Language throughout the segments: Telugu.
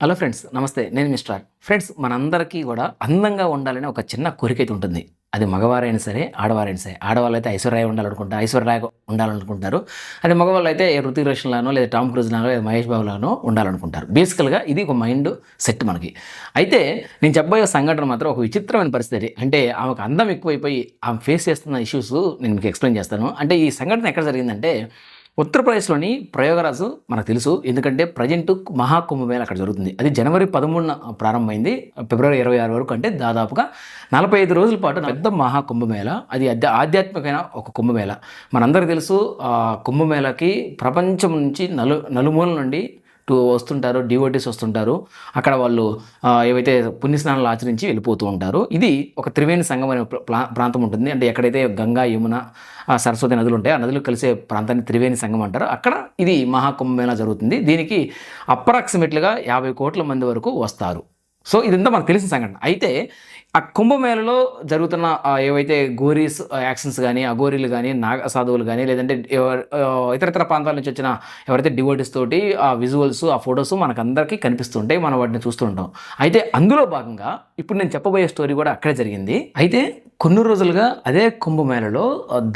హలో ఫ్రెండ్స్, నమస్తే. నేను మిస్టర్. ఫ్రెండ్స్, మనందరికీ కూడా అందంగా ఉండాలని ఒక చిన్న కోరికైతే ఉంటుంది. అది మగవారైనా సరే, ఆడవారైనా సరే. ఆడవాళ్ళైతే ఐశ్వర్య ఉండాలనుకుంటారు, ఐశ్వర్య ఉండాలనుకుంటారు. అదే మగవాళ్ళైతే హృతిక్ రోషన్ లానో, లేదా టామ్ క్రూజ్ లానో, లేదా మహేష్ బాబు లానో ఉండాలనుకుంటారు. బేసికల్‌గా ఇది ఒక మైండ్ సెట్ మనకి. అయితే నేను చెప్పబోయే సంఘటన మాత్రం ఒక విచిత్రమైన పరిస్థితి. అంటే ఆమెకు అందం ఎక్కువైపోయి ఆమె ఫేస్ చేస్తున్న ఇష్యూస్ నేను మీకు ఎక్స్‌ప్లెయిన్ చేస్తాను. అంటే ఈ సంఘటన ఎక్కడ జరిగిందంటే ఉత్తరప్రదేశ్‌లోని ప్రయాగరాజ్ మనకు తెలుసు. ఎందుకంటే ప్రెజెంట్ మహాకుంభమేళా అక్కడ జరుగుతుంది. అది జనవరి 13న ప్రారంభమైంది. ఫిబ్రవరి 26 వరకు, అంటే దాదాపుగా 45 రోజుల పాటు పెద్ద మహాకుంభమేళా. అది ఆధ్యాత్మికమైన ఒక కుంభమేళా. మనందరికీ తెలుసు, కుంభమేళాకి ప్రపంచం నుంచి నలుమూలల నుండి వస్తుంటారు, డివోటీస్ వస్తుంటారు. అక్కడ వాళ్ళు ఏవైతే పుణ్యస్నానాలు ఆచరించి వెళ్ళిపోతూ ఉంటారు. ఇది ఒక త్రివేణి సంగమం అనే ప్రాంతం ఉంటుంది. అంటే ఎక్కడైతే గంగా, యమున, సరస్వతి నదులు ఉంటాయో ఆ నదులు కలిసే ప్రాంతాన్ని త్రివేణి సంగమం అంటారు. అక్కడ ఇది మహాకుంభమేళా జరుగుతుంది. దీనికి అప్రాక్సిమేట్లీగా 50 కోట్ల మంది వరకు వస్తారు. సో ఇదంతా మనకు తెలిసిన సంఘటన. అయితే ఆ కుంభమేళలో జరుగుతున్న ఏవైతే గోరీస్ యాక్షన్స్ కానీ, అఘోరీలు కానీ, నాగ సాధువులు కానీ, లేదంటే ఇతరతర ప్రాంతాల నుంచి వచ్చిన ఎవరైతే డివోటీస్ తోటి ఆ విజువల్స్, ఆ ఫొటోస్ మనకందరికీ కనిపిస్తుంటాయి. మనం వాటిని చూస్తూ ఉంటాం. అయితే అందులో భాగంగా ఇప్పుడు నేను చెప్పబోయే స్టోరీ కూడా అక్కడే జరిగింది. అయితే కొన్ని రోజులుగా అదే కుంభమేళలో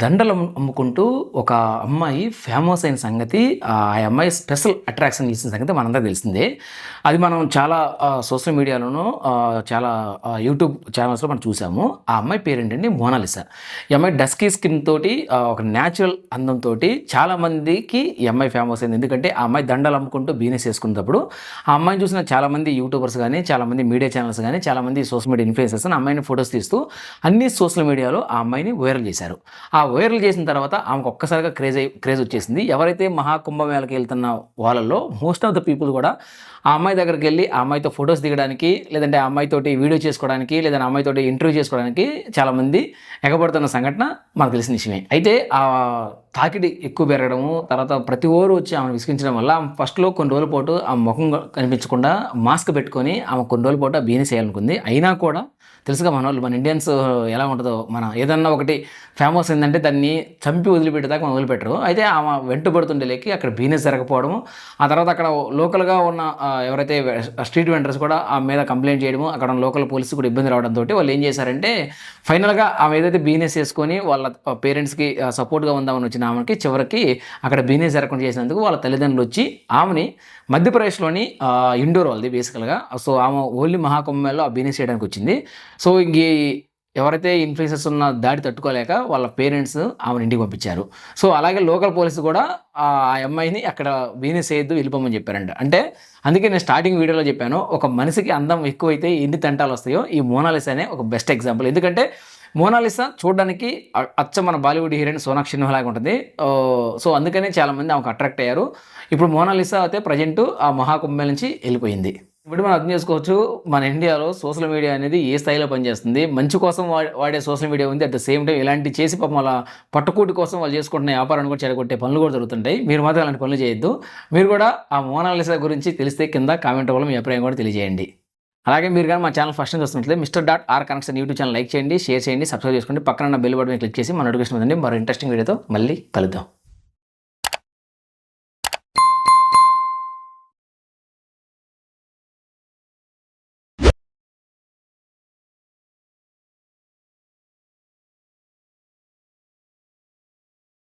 దండలు అమ్ముకుంటూ ఒక అమ్మాయి ఫేమస్ అయిన సంగతి, ఆ అమ్మాయి స్పెషల్ అట్రాక్షన్ చేసిన సంగతి మనందరికీ తెలిసిందే. అది మనం చాలా సోషల్ మీడియాలోనూ, చాలా యూట్యూబ్ ఛానల్స్లో మనం చూసాము. ఆ అమ్మాయి పేరు ఏంటంటే మోనాలిసా. ఈ అమ్మాయి డస్కీ స్కిన్ తోటి, ఒక న్యాచురల్ అందంతో చాలామందికి ఈ అమ్మాయి ఫేమస్ అయింది. ఎందుకంటే ఆ అమ్మాయి దండలు అమ్ముకుంటూ బిజినెస్ చేసుకున్నప్పుడు ఆ అమ్మాయిని చూసిన చాలామంది యూట్యూబర్స్ కానీ, చాలామంది మీడియా ఛానల్స్ కానీ, చాలామంది సోషల్ మీడియా ఇన్ఫ్లుయెన్సర్స్ ఆ అమ్మాయిని ఫొటోస్ తీస్తూ అన్ని సోషల్ మీడియాలో ఆ అమ్మాయిని వైరల్ చేశారు. ఆ వైరల్ చేసిన తర్వాత ఆమెకు ఒక్కసారిగా క్రేజ్ వచ్చేసింది. ఎవరైతే మహాకుంభమేళకి వెళ్తున్న వాళ్ళలో మోస్ట్ ఆఫ్ ద పీపుల్ కూడా ఆ అమ్మాయి దగ్గరికి వెళ్ళి ఆ అమ్మాయితో ఫొటోస్ దిగడానికి, లేదంటే ఆ అమ్మాయితోటి వీడియో చేసుకోవడానికి, లేదా ఆ అమ్మాయితోటి ఇంటర్వ్యూ చేసుకోవడానికి చాలామంది ఎగబడుతున్న సంఘటన మనకు తెలిసిన విషయమే. అయితే ఆ తాకిడి ఎక్కువ పెరగడము, తర్వాత ప్రతి ఓరు వచ్చి ఆమెను విసిగించడం వల్ల ఫస్ట్లో కొన్ని రోజుల పాటు ఆ ముఖం కనిపించకుండా మాస్క్ పెట్టుకొని ఆమె కొన్ని రోజుల పాటు బిజినెస్ చేయాలనుకుంది. అయినా కూడా తెలుసుగా మన ఇండియన్స్ ఎలా ఉంటుందో, మన ఏదన్నా ఒకటి ఫేమస్ ఏంటంటే దాన్ని చంపి వదిలిపెట్టేదాకా మనం వదిలిపెట్టరు. అయితే ఆమె వెంటబడుతుండే లేకి అక్కడ బిజినెస్ జరగకపోవడము, ఆ తర్వాత అక్కడ లోకల్గా ఉన్న ఎవరైతే స్ట్రీట్ వెండర్స్ కూడా ఆమె మీద కంప్లైంట్ చేయడము, అక్కడ లోకల్ పోలీసు కూడా ఇబ్బంది రావడంతో వాళ్ళు ఏం చేశారంటే ఫైనల్గా ఆమె ఏదైతే బిజినెస్ చేసుకొని వాళ్ళ పేరెంట్స్కి సపోర్ట్గా ఉందామని వచ్చిన ఆమెకి చివరికి అక్కడ బిజినెస్ జరగకుండా చేసినందుకు వాళ్ళ తల్లిదండ్రులు వచ్చి ఆమెని మధ్యప్రదేశ్లోని ఇండోర్ వాళ్ళది బేసికల్గా. సో ఆమె ఓన్లీ మహాకుంభమేళలో ఆ బిజినెస్ చేయడానికి వచ్చింది. సో ఇంక ఎవరైతే ఇన్ఫ్లుయెన్సర్స్ ఉన్న దాడి తట్టుకోలేక వాళ్ళ పేరెంట్స్ ఆమెను ఇంటికి పంపించారు. సో అలాగే లోకల్ పోలీసు కూడా ఆ అమ్మాయిని అక్కడ బిజినెస్ చేయొద్దు, వెళ్ళిపోమని చెప్పారంట. అంటే అందుకే నేను స్టార్టింగ్ వీడియోలో చెప్పాను, ఒక మనిషికి అందం ఎక్కువైతే ఎన్ని తంటాలు వస్తాయో ఈ మోనాలిసానే ఒక బెస్ట్ ఎగ్జాంపుల్. ఎందుకంటే మోనాలిసా చూడడానికి అచ్చ మన బాలీవుడ్ హీరోయిన్ సోనాక్షి సిన్హా లాగా ఉంటుంది. సో అందుకనే చాలామంది ఆమెకు అట్రాక్ట్ అయ్యారు. ఇప్పుడు మోనాలిసా అయితే ప్రజెంట్ ఆ మహాకుంభమేళా నుంచి వెళ్ళిపోయింది. ఇప్పుడు మనం అర్థం చేసుకోవచ్చు, మన ఇండియాలో సోషల్ మీడియా అనేది ఏ స్థాయిలో పనిచేస్తుంది. మంచి కోసం వాడే సోషల్ మీడియా ఉంది. అట్ ద సేమ్ టైం ఇలాంటి చేసి పాపం అలా పట్టుకూటి కోసం వాళ్ళు చేసుకుంటున్న వ్యాపారాన్ని కూడా చెడగొట్టే పనులు కూడా జరుగుతుంటాయి. మీరు మాత్రం అలాంటి పనులు చేయొద్దు. మీరు కూడా ఆ మోనాలిసా గురించి తెలిస్తే కింద కామెంట్ వల్ల మీ అభిప్రాయం కూడా తెలియజేయండి. అలాగే మీరు కానీ మా ఛానల్ ఫస్ట్ నుంచి వస్తున్నట్లయితే mister connection YouTube channel like చేయండి, షేర్ చేయండి, సబ్స్క్రైబ్ చేసుకోండి. పక్కన బెల్ బటన్ క్లిక్ చేసి మన నోటిఫికేషన్ పొందండి. మరో ఇంట్రెస్టింగ్ వీడియోతో మళ్ళీ కలుద్దాం.